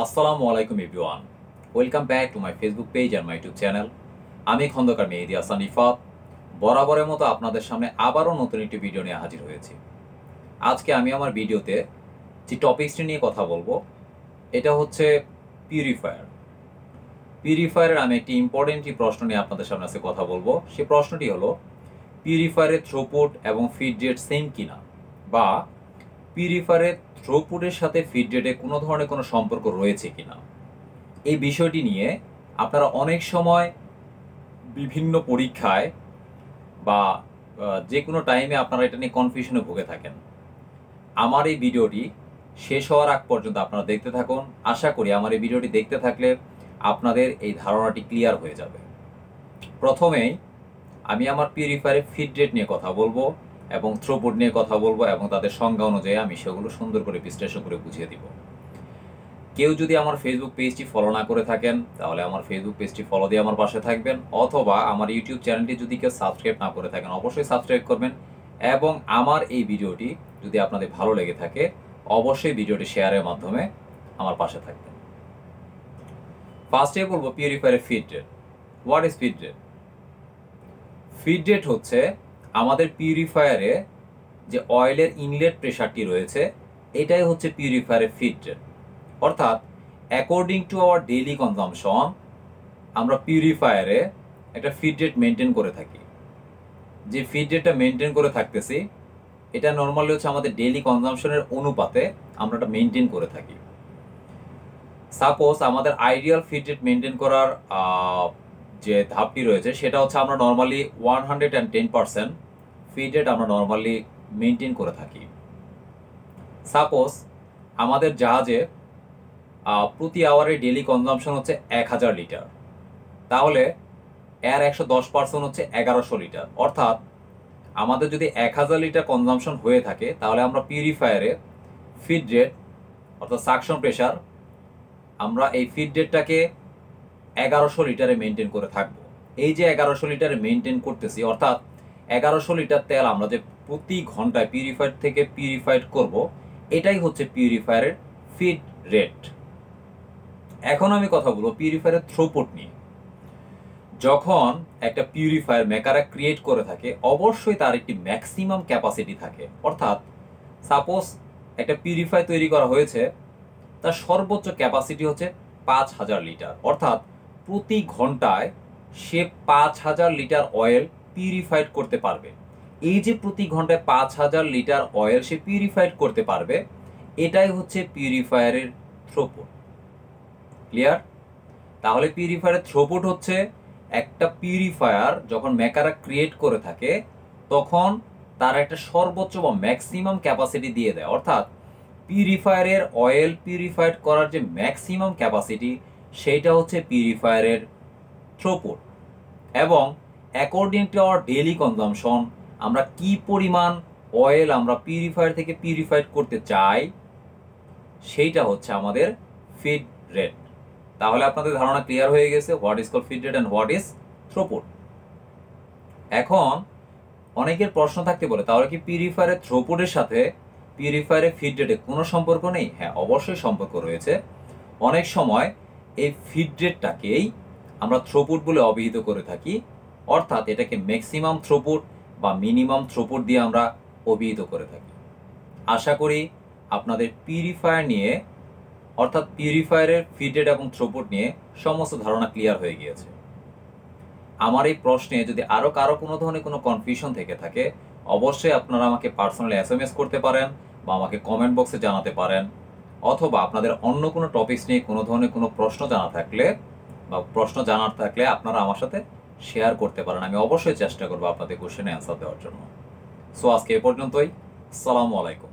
আসসালামু আলাইকুম everyone, welcome back to my Facebook page and my YouTube channel. আমি খন্দকার মেহেদী হাসান রিফাত বরাবরের মতো আপনাদের সামনে আবারও নতুন একটি ভিডিও নিয়ে হাজির হয়েছি। আজকে আমি আমার ভিডিওতে যে টপিকসটি নিয়ে কথা বলবো এটা হচ্ছে পিউরিফায়ার। পিউরিফায়ারের আমি একটি ইম্পর্টেন্ট প্রশ্ন নিয়ে আপনাদের সামনে আজকে কথা বলবো। সেই প্রশ্নটি হলো, পিউরিফায়ারের থ্রুপুট এবং ফিড রেট সেম কিনা, বা পিউরিফায়ারের থ্রুপুটের সাথে ফিড রেটে কোনো ধরনের কোনো সম্পর্ক রয়েছে কিনা। এই বিষয়টি নিয়ে আপনারা অনেক সময় বিভিন্ন পরীক্ষায় বা যে কোনো টাইমে আপনারা এটা নিয়ে কনফিউশনে ভুগে থাকেন। আমার এই ভিডিওটি শেষ হওয়ার আগ পর্যন্ত আপনারা দেখতে থাকুন। আশা করি আমার এই ভিডিওটি দেখতে থাকলে আপনাদের এই ধারণাটি ক্লিয়ার হয়ে যাবে। প্রথমেই আমি আমার পিউরিফায়ারের ফিড রেট নিয়ে কথা বলবো এবং থ্রুপুট নিয়ে কথা বলবো, এবং তাদের সংজ্ঞা অনুযায়ী আমি সেগুলো সুন্দর করে বিশ্লেষণ করে বুঝিয়ে দিব। কেউ যদি আমার ফেসবুক পেজটি ফলো না করে থাকেন তাহলে আমার ফেসবুক পেজটি ফলো দিয়ে আমার পাশে থাকবেন, অথবা আমার ইউটিউব চ্যানেলটি যদি কেউ সাবস্ক্রাইব না করে থাকেন অবশ্যই সাবস্ক্রাইব করবেন, এবং আমার এই ভিডিওটি যদি আপনাদের ভালো লেগে থাকে অবশ্যই ভিডিওটি শেয়ারের মাধ্যমে আমার পাশে থাকবেন। ফার্স্টে বলবো পিউরিফায়ারের feed rate. What is feed rate? Feed rate হচ্ছে আমাদের পিউরিফায়ারে যে অয়েলের ইনলেট প্রেশারটি রয়েছে, এটাই হচ্ছে পিউরিফায়ারের ফিড রেট। অর্থাৎ according to our daily consumption আমরা পিউরিফায়ারে একটা ফিড রেট মেনটেন করে থাকি। যে ফিড রেটটা মেনটেন করে থাকতেছি এটা নর্মালি হচ্ছে আমাদের ডেইলি কনজাম্পশনের অনুপাতে আমরা এটা মেনটেন করে থাকি। সাপোজ আমাদের আইডিয়াল ফিড রেট মেনটেন করার যে ধাপটি রয়েছে সেটা হচ্ছে আমরা নর্মালি 110% ফিড রেট আমরা নর্মালি মেনটেন করে থাকি। সাপোজ আমাদের জাহাজে প্রতি আওয়ারে ডেইলি কনজাম্পশন হচ্ছে 1000 লিটার, তাহলে এর 110% হচ্ছে 1100 লিটার। অর্থাৎ আমাদের যদি 1000 লিটার কনজাম্পশন হয়ে থাকে তাহলে আমরা পিউরিফায়ারে ফিড রেট অর্থাৎ সাকশন প্রেশার আমরা এই ফিড রেটটাকে 1100 লিটারে মেনটেন করে থাকব। এই যে 1100 লিটারে মেনটেন করতেছি, অর্থাৎ 1100 লিটার তেল আমরা যে প্রতি ঘন্টায় পিউরিফায়ার থেকে পিউরিফাইড করব, এটাই হচ্ছে পিউরিফায়ারের ফিড রেট। এখন আমি কথা বলবো পিউরিফায়ারের থ্রুপুট নিয়ে। যখন একটা পিউরিফায়ার মেকাররা ক্রিয়েট করে থাকে অবশ্যই তার একটি ম্যাক্সিমাম ক্যাপাসিটি থাকে। অর্থাৎ সাপোজ একটা পিউরিফায়ার তৈরি করা হয়েছে, তার সর্বোচ্চ ক্যাপাসিটি হচ্ছে 5000 লিটার। অর্থাৎ প্রতি ঘন্টায় সে 5000 লিটার অয়েল পিউরিফাইড করতে পারবে। এই যে প্রতি ঘন্টায় 5000 লিটার অয়েল সে পিউরিফাইড করতে পারবে, এটাই হচ্ছে পিউরিফায়ারের থ্রুপুট। ক্লিয়ার? তাহলে পিউরিফায়ারের থ্রুপুট হচ্ছে একটা পিউরিফায়ার যখন মেকাররা ক্রিয়েট করে থাকে তখন তার একটা সর্বোচ্চ বা ম্যাক্সিমাম ক্যাপাসিটি দিয়ে দেয়। অর্থাৎ পিউরিফায়ারের অয়েল পিউরিফাইড করার যে ম্যাক্সিমাম ক্যাপাসিটি সেইটা হচ্ছে পিউরিফায়ারের থ্রুপুট। এবং according to our daily consumption আমরা কি পরিমাণ অয়েল আমরা পিউরিফায়ার থেকে পিউরিফাইড করতে চাই সেইটা হচ্ছে আমাদের ফিড রেট। তাহলে আপনাদের ধারণা ক্লিয়ার হয়ে গেছে what is called feed rate and what is throughput. এখন অনেকের প্রশ্ন থাকতে পারে, তাহলে কি পিউরিফায়ারের থ্রুপুটের সাথে পিউরিফায়ারের ফিড রেটে কোনো সম্পর্ক নেই? হ্যাঁ, অবশ্যই সম্পর্ক রয়েছে। অনেক সময় এই ফিড রেটটাকেই আমরা থ্রুপুট বলে অভিহিত করে থাকি, অর্থাৎ এটাকে ম্যাক্সিমাম থ্রুপুট বা মিনিমাম থ্রুপুট দিয়ে আমরা অভিহিত করে থাকি। আশা করি আপনাদের পিউরিফায়ার নিয়ে অর্থাৎ পিউরিফায়ারের ফিড রেট এবং থ্রুপুট নিয়ে সমস্ত ধারণা ক্লিয়ার হয়ে গিয়েছে। আমার এই প্রশ্নে যদি আরও কারো কোনো ধরনের কোনো কনফিউশন থেকে থাকে অবশ্যই আপনারা আমাকে পার্সোনালি SMS করতে পারেন বা আমাকে কমেন্ট বক্সে জানাতে পারেন, অথবা আপনাদের অন্য কোনো টপিকস নিয়ে কোনো ধরনের কোনো প্রশ্ন জানা থাকলে বা প্রশ্ন জানার থাকলে আপনারা আমার সাথে শেয়ার করতে পারেন। আমি অবশ্যই চেষ্টা করবো আপনাদের কোশ্চেনে অ্যান্সার দেওয়ার জন্য। সো আজকে এ পর্যন্তই। আসসালামু আলাইকুম।